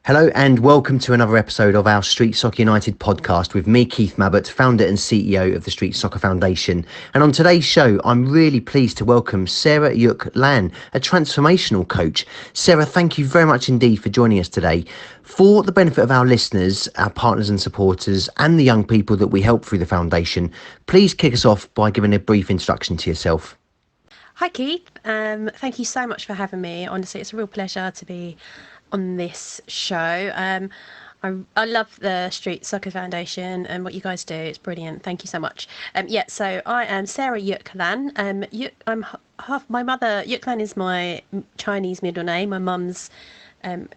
Hello and welcome to another episode of our Street Soccer United podcast with me, Keith Mabbott, founder and CEO of the Street Soccer Foundation. And on today's show, I'm really pleased to welcome Sarah Yuk Lan, a transformational coach. Sarah, thank you very much indeed for joining us today. For the benefit of our listeners, our partners and supporters, and the young people that we help through the foundation, please kick us off by giving a brief introduction to yourself. Hi Keith, thank you so much for having me. Honestly, it's a real pleasure to be on this show. I love the Street Soccer Foundation and what you guys do. It's brilliant. Thank you so much. So I am Sarah Yuk Lan. I'm half. My mother Yuk Lan is my Chinese middle name. My mum's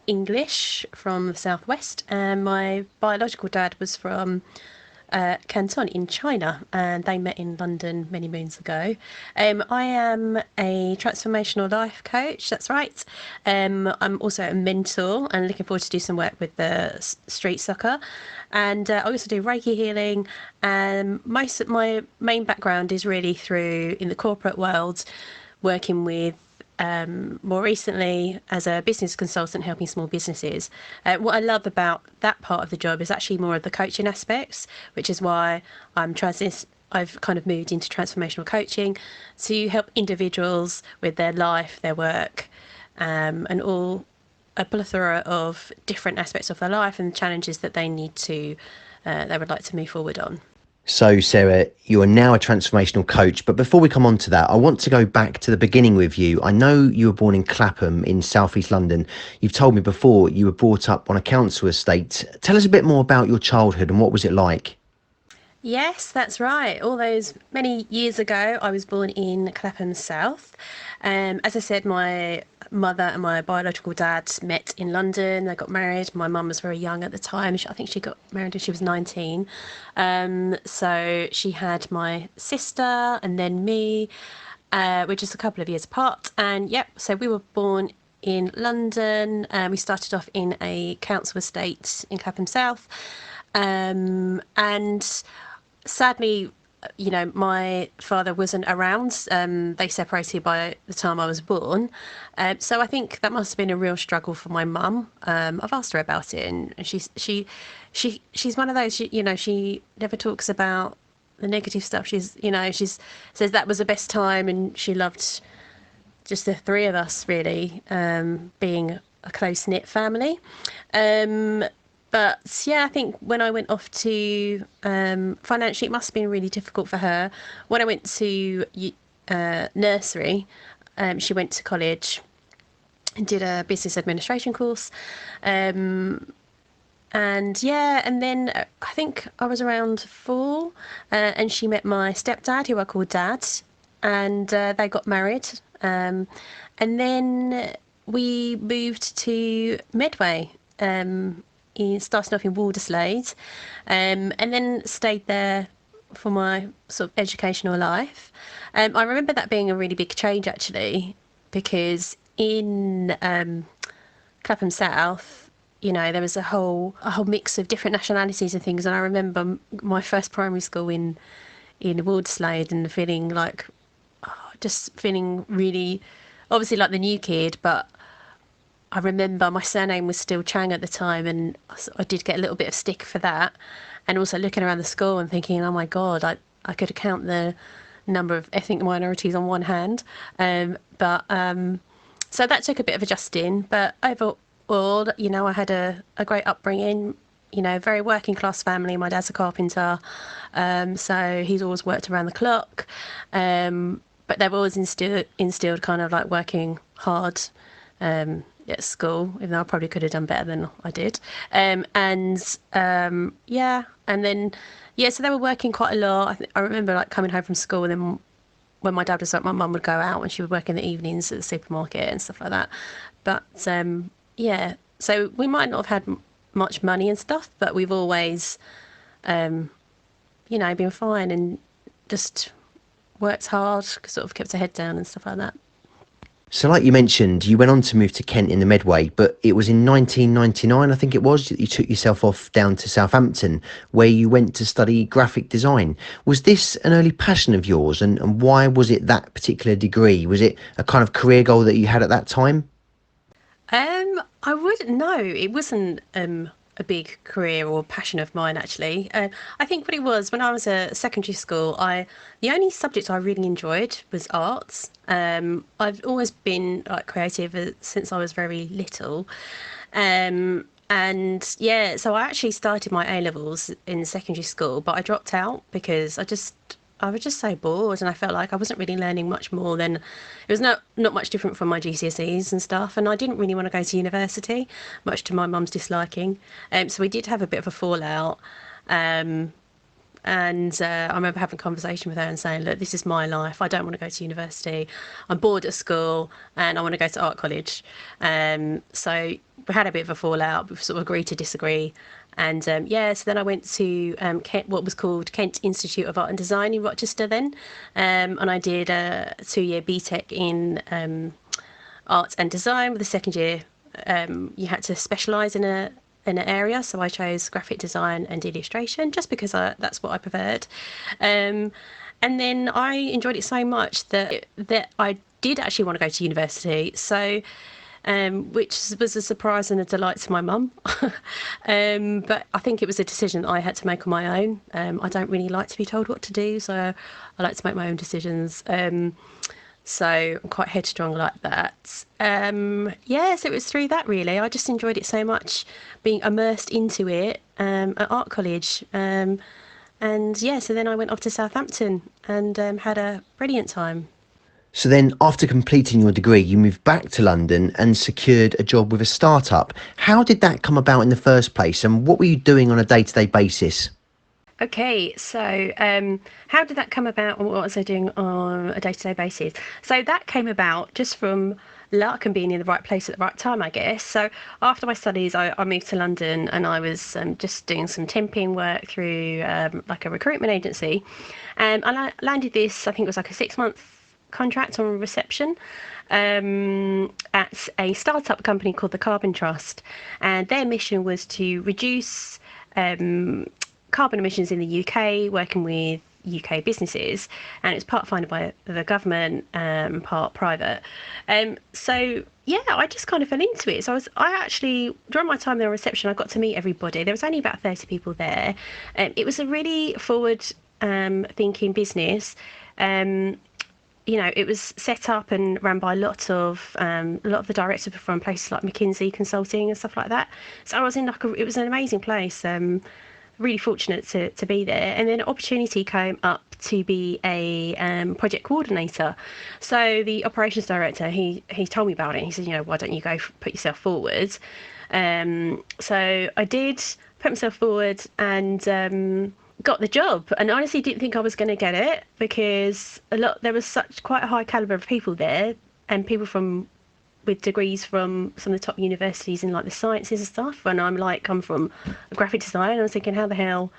English from the southwest, and my biological dad was from Canton in China, and they met in London many moons ago. I am a transformational life coach, that's right. I'm also a mentor and looking forward to do some work with the street soccer. And I also do Reiki healing. Most of my main background is really through in the corporate world, working with more recently as a business consultant helping small businesses. What I love about that part of the job is actually more of the coaching aspects, which is why I've kind of moved into transformational coaching to help individuals with their life, their work, and all a plethora of different aspects of their life and challenges that they would like to move forward on. So, Sarah, you are now a transformational coach. But before we come on to that, I want to go back to the beginning with you. I know you were born in Clapham in southeast London. You've told me before you were brought up on a council estate. Tell us a bit more about your childhood and what was it like? Yes, that's right. All those many years ago, I was born in Clapham South. As I said, my mother and my biological dad met in London. They got married. My mum was very young at the time. I think she got married when she was 19. So she had my sister and then me. We're just a couple of years apart. And yep, so we were born in London. We started off in a council estate in Clapham South. And sadly, my father wasn't around. They separated by the time I was born. So I think that must have been a real struggle for my mum. I've asked her about it, and she's one of those. She never talks about the negative stuff. She's says that was the best time, and she loved just the three of us really, being a close knit family. But yeah, I think when I went off to financially, it must have been really difficult for her. When I went to nursery, she went to college and did a business administration course. And then I think I was around 4, and she met my stepdad, who I call Dad, and they got married. And then we moved to Medway. Starting off in Walderslade, and then stayed there for my sort of educational life. I remember that being a really big change actually, because in Clapham South, there was a whole mix of different nationalities and things. And I remember my first primary school in Walderslade and feeling like, just feeling really, obviously like the new kid, but I remember my surname was still Chang at the time, and I did get a little bit of stick for that. And also looking around the school and thinking, oh my God, I could count the number of ethnic minorities on one hand. So that took a bit of adjusting. But overall, I had a great upbringing, very working class family. My dad's a carpenter, so he's always worked around the clock. But they've always instilled kind of like working hard. At school, even though I probably could have done better than I did. And then so they were working quite a lot. I remember like coming home from school, and then when my dad was like, my mum would go out and she would work in the evenings at the supermarket and stuff like that. But so we might not have had much money and stuff, but we've always been fine and just worked hard, sort of kept our head down and stuff like that. So like you mentioned, you went on to move to Kent in the Medway, but it was in 1999, I think it was, that you took yourself off down to Southampton, where you went to study graphic design. Was this an early passion of yours, and why was it that particular degree? Was it a kind of career goal that you had at that time? I wouldn't know. It wasn't a big career or passion of mine, actually. I think what it was when I was at secondary school, the only subject I really enjoyed was arts. I've always been like creative since I was very little. And yeah, so I actually started my A levels in secondary school, but I dropped out because I was just so bored, and I felt like I wasn't really learning much more than it was not much different from my GCSEs and stuff. And I didn't really want to go to university, much to my mum's disliking. So we did have a bit of a fallout. Um, and I remember having a conversation with her and saying, look, this is my life. I don't want to go to university. I'm bored at school and I want to go to art college. So we had a bit of a fallout. We sort of agreed to disagree. And yeah, so then I went to Kent, what was called Kent Institute of Art and Design in Rochester then. And I did a 2-year BTEC in art and design. With the second year, you had to specialise in an area, so I chose graphic design and illustration just because that's what I preferred. And then I enjoyed it so much that I did actually want to go to university. So which was a surprise and a delight to my mum. But I think it was a decision that I had to make on my own. I don't really like to be told what to do, so I like to make my own decisions. So I'm quite headstrong like that. Yeah, so it was through that really. I just enjoyed it so much, being immersed into it at art college. And yeah, so then I went off to Southampton and had a brilliant time. So then, after completing your degree, you moved back to London and secured a job with a startup. How did that come about in the first place, and what were you doing on a day-to-day basis? Okay, so how did that come about and what was I doing on a day-to-day basis? So that came about just from luck and being in the right place at the right time, I guess. So after my studies, I moved to London and I was just doing some temping work through like a recruitment agency. And I landed this, I think it was like a 6-month contract on reception at a startup company called the Carbon Trust. And their mission was to reduce carbon emissions in the UK, working with UK businesses, and it's part funded by the government, part private. So yeah, I just kind of fell into it. So I actually, during my time there on reception, I got to meet everybody. There was only about 30 people there. It was a really forward thinking business. It was set up and run by a lot of the directors were from places like McKinsey Consulting and stuff like that. So I was in it was an amazing place. Really fortunate to be there, and then an opportunity came up to be a project coordinator. So the operations director, he told me about it. He said, why don't you go put yourself forward? So I did put myself forward and got the job, and honestly didn't think I was going to get it because there was such quite a high caliber of people there, and people with degrees from some of the top universities in like the sciences and stuff. And I'm from graphic design, and I was thinking, how the hell,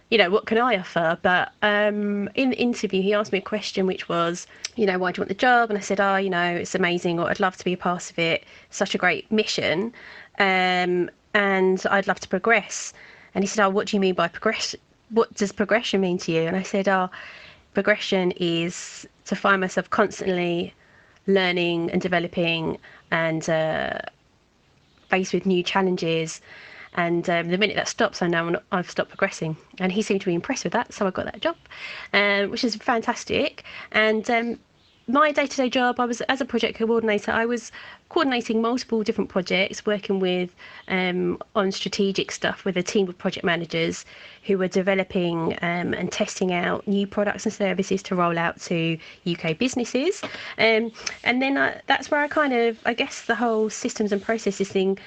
what can I offer? But in the interview, he asked me a question, which was, why do you want the job? And I said, it's amazing, or I'd love to be a part of it. Such a great mission, and I'd love to progress. And he said, what do you mean by progress? What does progression mean to you? And I said, progression is to find myself constantly learning and developing and faced with new challenges. And the minute that stops, I know I've stopped progressing. And he seemed to be impressed with that, so I got that job, which is fantastic. And my day-to-day job, as a project coordinator, I was coordinating multiple different projects, working with on strategic stuff with a team of project managers who were developing and testing out new products and services to roll out to UK businesses. And then that's where I guess the whole systems and processes thing,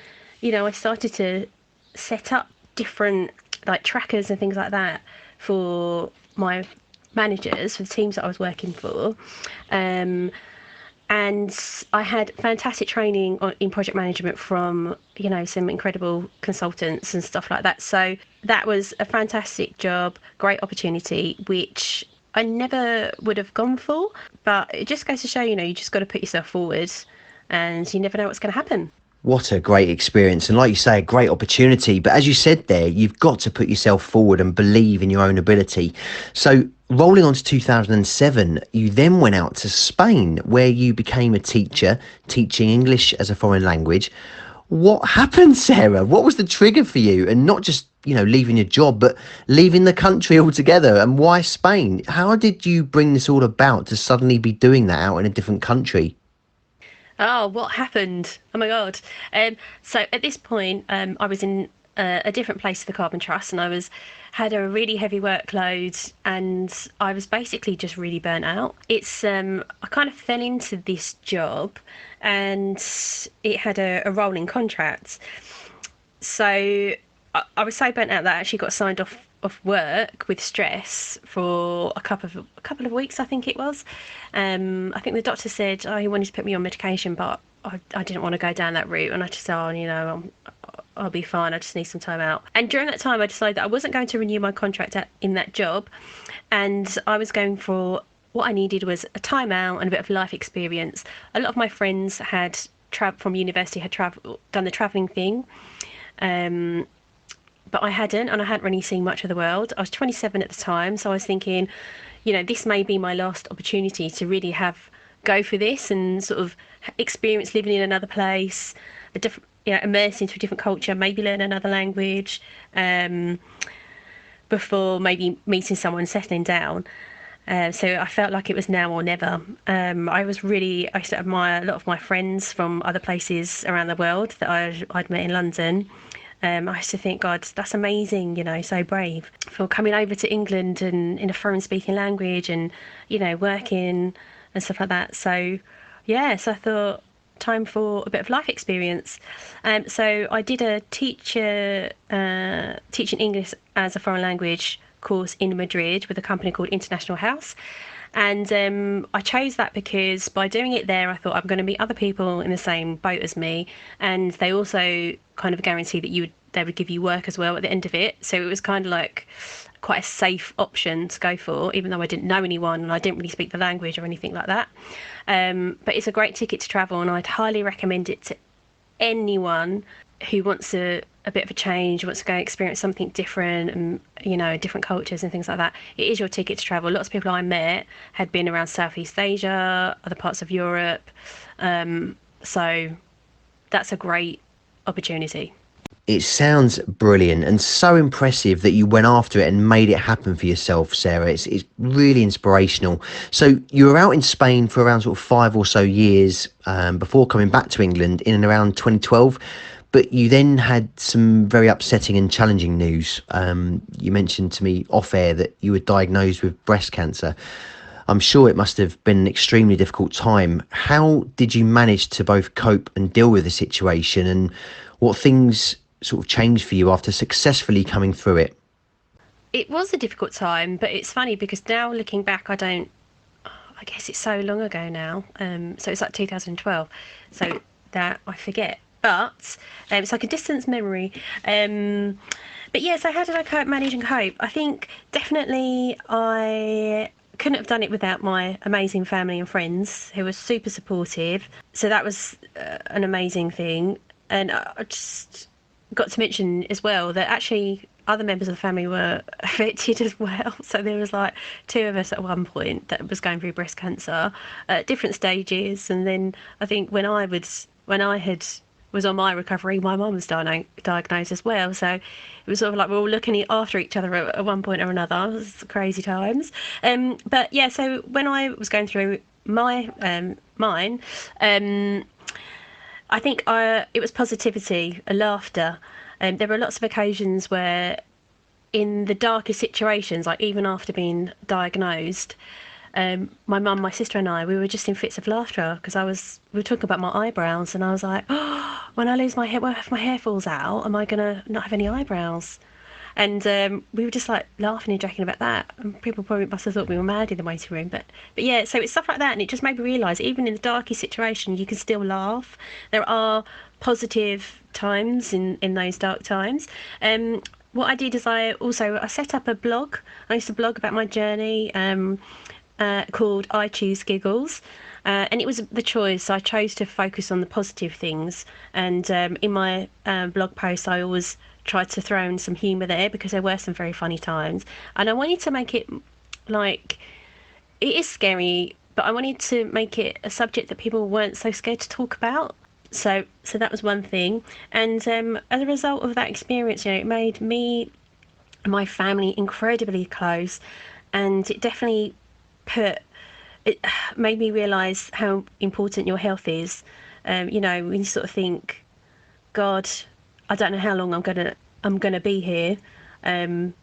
I started to set up different like trackers and things like that for my managers, for the teams that I was working for. And I had fantastic training in project management from, some incredible consultants and stuff like that. So that was a fantastic job, great opportunity, which I never would have gone for. But it just goes to show, you just got to put yourself forward and you never know what's going to happen. What a great experience. And like you say, a great opportunity. But as you said there, you've got to put yourself forward and believe in your own ability. So rolling on to 2007, you then went out to Spain, where you became a teacher, teaching English as a foreign language. What happened, Sarah? What was the trigger for you? And not just, leaving your job, but leaving the country altogether. And why Spain? How did you bring this all about to suddenly be doing that out in a different country? Oh, what happened? Oh my God. So at this point, I was in a different place to the Carbon Trust, and had a really heavy workload, and I was basically just really burnt out. I kind of fell into this job, and it had a rolling contract. So I was so burnt out that I actually got signed off work with stress for a couple of weeks, I think it was. I think the doctor said, oh, he wanted to put me on medication, but I didn't want to go down that route, and I just said, oh, I'll be fine. I just need some time out. And during that time, I decided that I wasn't going to renew my contract in that job, and I was going for what I needed was a time out and a bit of life experience. A lot of my friends had from university had done the travelling thing. But I hadn't, and I hadn't really seen much of the world. I was 27 at the time, so I was thinking, this may be my last opportunity to really go for this and sort of experience living in another place, a different, immerse into a different culture, maybe learn another language, before maybe meeting someone and settling down. So I felt like it was now or never. I used to admire a lot of my friends from other places around the world that I'd met in London. I used to think, God, that's amazing, so brave for coming over to England and in a foreign speaking language and, working and stuff like that. So, so I thought, time for a bit of life experience. So I did a teaching English as a foreign language course in Madrid with a company called International House. And I chose that because by doing it there, I thought I'm going to meet other people in the same boat as me, and they also kind of guarantee that they would give you work as well at the end of it. So it was kind of like quite a safe option to go for, even though I didn't know anyone and I didn't really speak the language or anything like that. But it's a great ticket to travel, and I'd highly recommend it to anyone who wants a bit of a change, wants to go experience something different and, different cultures and things like that. It is your ticket to travel. Lots of people I met had been around Southeast Asia, other parts of Europe. So that's a great opportunity. It sounds brilliant and so impressive that you went after it and made it happen for yourself, Sarah. It's really inspirational. So you were out in Spain for around sort of 5 or so years before coming back to England in and around 2012. But you then had some very upsetting and challenging news. You mentioned to me off air that you were diagnosed with breast cancer. I'm sure it must have been an extremely difficult time. How did you manage to both cope and deal with the situation, and what things sort of changed for you after successfully coming through it? It was a difficult time, but it's funny because now looking back, I guess it's so long ago now. So it's like 2012. So that I forget. But it's like a distant memory. But yeah, so how did I manage and cope? I think definitely I couldn't have done it without my amazing family and friends who were super supportive. So that was an amazing thing. And I just got to mention as well that actually other members of the family were affected as well. So there was like 2 of us at one point that was going through breast cancer at different stages. And then I think when I was on my recovery, my mum was diagnosed as well. So it was sort of like we're all looking after each other at one point or another. It was crazy times. But yeah, so when I was going through mine, I think it was positivity, laughter. There were lots of occasions where in the darkest situations, like even after being diagnosed, my mum, my sister and I, we were just in fits of laughter because we were talking about my eyebrows, and I was like, oh, when I lose my hair, if my hair falls out, am I going to not have any eyebrows? And we were just like laughing and joking about that. And people probably must have thought we were mad in the waiting room. But yeah, so it's stuff like that. And it just made me realise, even in the darkest situation, you can still laugh. There are positive times in those dark times. What I did is I set up a blog. I used to blog about my journey called I Choose Giggles. And it was the choice. So I chose to focus on the positive things. And in my blog posts, I always tried to throw in some humour there because there were some very funny times. And I wanted to make it like, it is scary, but I wanted to make it a subject that people weren't so scared to talk about. So that was one thing. And as a result of that experience, it made me and my family incredibly close, and it definitely put it made me realize how important your health is. When you sort of think, God, I don't know how long I'm gonna be here. Um,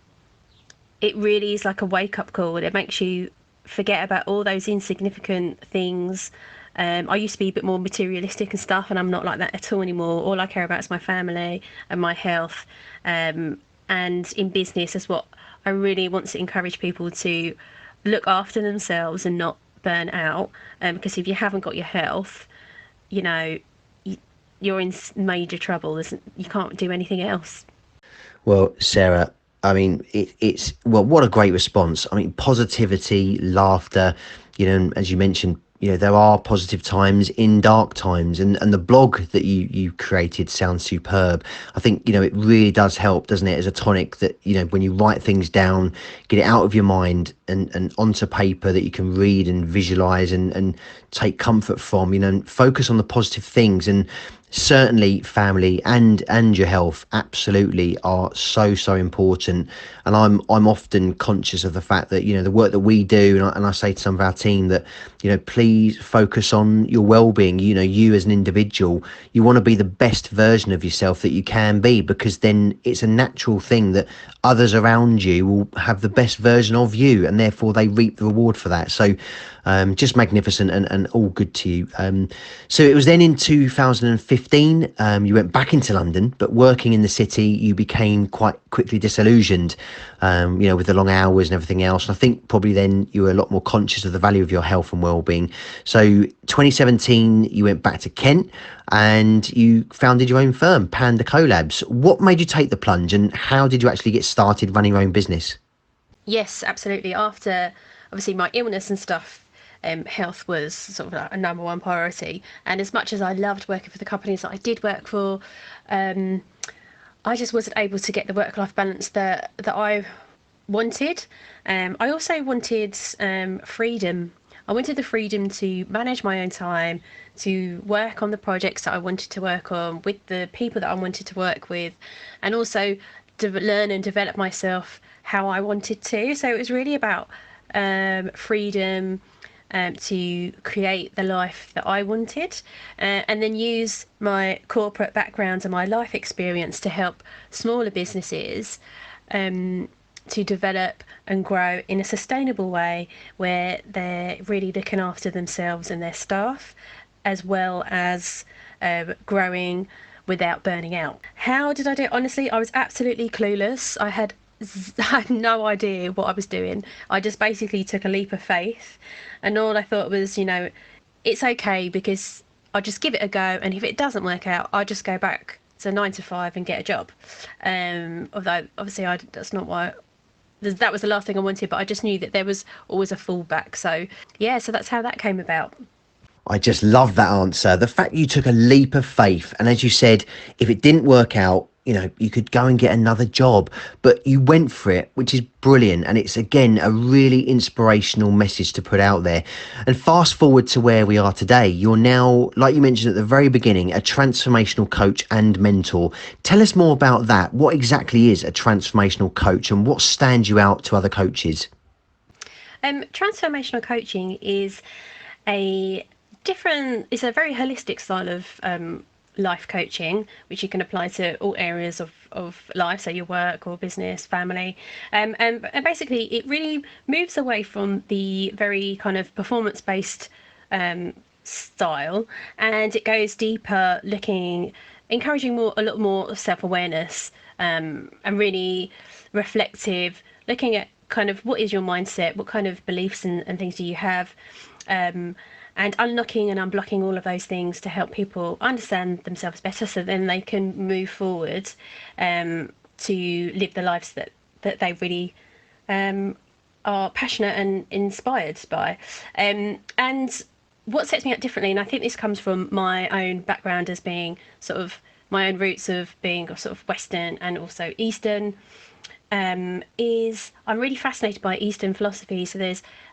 it really is like a wake up call. It makes you forget about all those insignificant things. I used to be a bit more materialistic and stuff, and I'm not like that at all anymore. All I care about is my family and my health. And in business, is what I really want to encourage people to look after themselves and not burn out. Because if you haven't got your health, you know, you're in major trouble. You can't do anything else. Well, Sarah, I mean, it's well, what a great response. I mean, positivity, laughter, and as you mentioned, there are positive times in dark times, and the blog that you created sounds superb. I think, it really does help, doesn't it, as a tonic that, when you write things down, get it out of your mind and onto paper that you can read and visualize and take comfort from, and focus on the positive things. And certainly family and your health absolutely are so important. And I'm often conscious of the fact that, the work that we do, and I say to some of our team that, please focus on your well-being. You as an individual, you want to be the best version of yourself that you can be, because then it's a natural thing that others around you will have the best version of you, and therefore they reap the reward for that. So just magnificent, and all good to you. So it was then in 2015, you went back into London, but working in the city, you became quite quickly disillusioned, with the long hours and everything else. And I think probably then you were a lot more conscious of the value of your health and well-being. So 2017, you went back to Kent and you founded your own firm, Panda Collabs. What made you take the plunge, and how did you actually get started running your own business? Yes, absolutely. After obviously my illness and stuff, health was sort of like a number one priority. And as much as I loved working for the companies that I did work for, um, I just wasn't able to get the work-life balance that I wanted. I also wanted freedom. I wanted the freedom to manage my own time, to work on the projects that I wanted to work on with the people that I wanted to work with, and also to learn and develop myself how I wanted to. So it was really about freedom, to create the life that I wanted, and then use my corporate background and my life experience to help smaller businesses to develop and grow in a sustainable way where they're really looking after themselves and their staff, as well as growing without burning out. How did I do it? Honestly, I was absolutely clueless. I had no idea what I was doing. I just basically took a leap of faith, and all I thought was, it's okay because I'll just give it a go, and if it doesn't work out, I'll just go back to 9 to 5 and get a job. Although obviously that's not why that was the last thing I wanted, but I just knew that there was always a fallback. So yeah, so that's how that came about. I just love that answer. The fact you took a leap of faith, and as you said, if it didn't work out, you could go and get another job, but you went for it, which is brilliant. And it's, again, a really inspirational message to put out there. And fast forward to where we are today, you're now, like you mentioned at the very beginning, a transformational coach and mentor. Tell us more about that. What exactly is a transformational coach, and what stands you out to other coaches? Transformational coaching is a it's a very holistic style of life coaching, which you can apply to all areas of life, so your work or business, family. And basically, it really moves away from the very kind of performance based style, and it goes deeper, encouraging a lot more self awareness, and really reflective, looking at kind of what is your mindset, what kind of beliefs and things do you have, and unlocking and unblocking all of those things to help people understand themselves better, so then they can move forward to live the lives that they really are passionate and inspired by. And what sets me up differently, and I think this comes from my own background as being sort of my own roots of being sort of Western and also Eastern. is I'm really fascinated by Eastern philosophy. So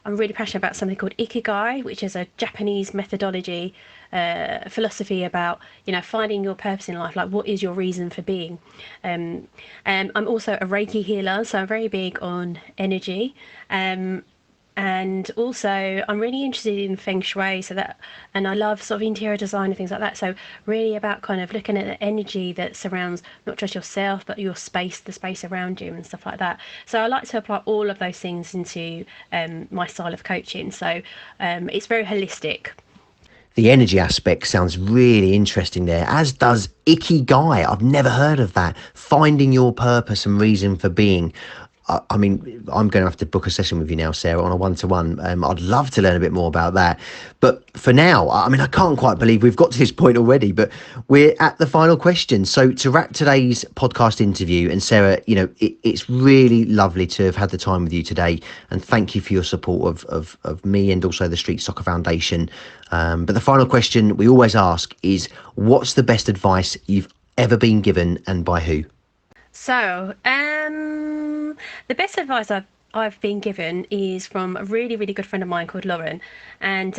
I'm really passionate about something called Ikigai, which is a Japanese methodology, philosophy about finding your purpose in life. Like, what is your reason for being? And I'm also a Reiki healer, so I'm very big on energy. And also I'm really interested in feng shui, and I love sort of interior design and things like that. So really about kind of looking at the energy that surrounds not just yourself but your space, the space around you and stuff like that. So I like to apply all of those things into my style of coaching. So it's very holistic. The energy aspect sounds really interesting there, as does Ikigai. I've never heard of that. Finding your purpose and reason for being. I mean, I'm going to have to book a session with you now, Sarah, on a one-to-one. I'd love to learn a bit more about that. But for now, I mean, I can't quite believe we've got to this point already, but we're at the final question. So to wrap today's podcast interview, and Sarah, it's really lovely to have had the time with you today. And thank you for your support of me and also the Street Soccer Foundation. But the final question we always ask is, what's the best advice you've ever been given, and by who? So, the best advice I've been given is from a really, really good friend of mine called Lauren. And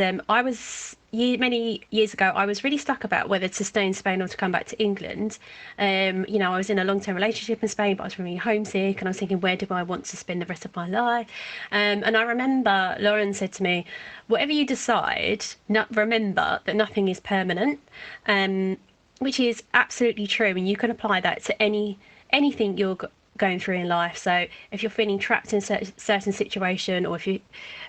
many years ago, I was really stuck about whether to stay in Spain or to come back to England. I was in a long-term relationship in Spain, but I was really homesick, and I was thinking, where do I want to spend the rest of my life? And I remember Lauren said to me, whatever you decide, remember that nothing is permanent, which is absolutely true. And you can apply that to anything you're going through in life. So if you're feeling trapped in a certain situation, or if you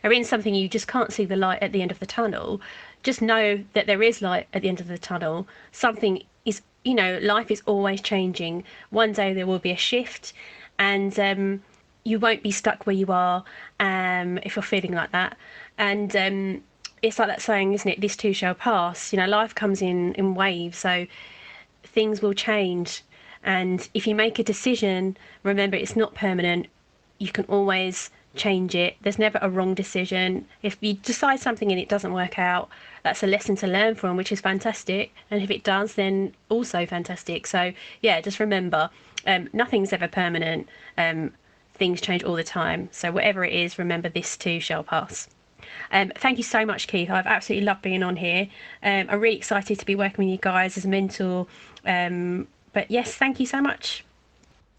are in something you just can't see the light at the end of the tunnel, just know that there is light at the end of the tunnel. Something is, life is always changing. One day there will be a shift, and you won't be stuck where you are, if you're feeling like that. And it's like that saying, isn't it? This too shall pass. Life comes in waves, so things will change. And if you make a decision, remember it's not permanent. You can always change it. There's never a wrong decision. If you decide something and it doesn't work out, that's a lesson to learn from, which is fantastic. And if it does, then also fantastic. So yeah, just remember, nothing's ever permanent. Things change all the time. So whatever it is, remember this too shall pass. Thank you so much, Keith. I've absolutely loved being on here. I'm really excited to be working with you guys as a mentor. But yes, thank you so much.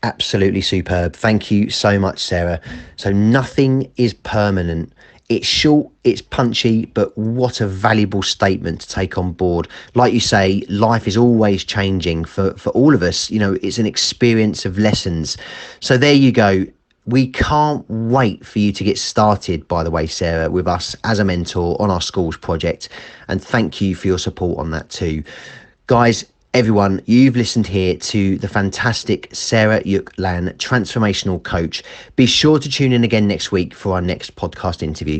Absolutely superb. Thank you so much, Sarah. So nothing is permanent. It's short, it's punchy, but what a valuable statement to take on board. Like you say, life is always changing for all of us. It's an experience of lessons. So there you go. We can't wait for you to get started, by the way, Sarah, with us as a mentor on our schools project. And thank you for your support on that too. Guys, everyone, you've listened here to the fantastic Sarah Yuk Lan, transformational coach. Be sure to tune in again next week for our next podcast interview.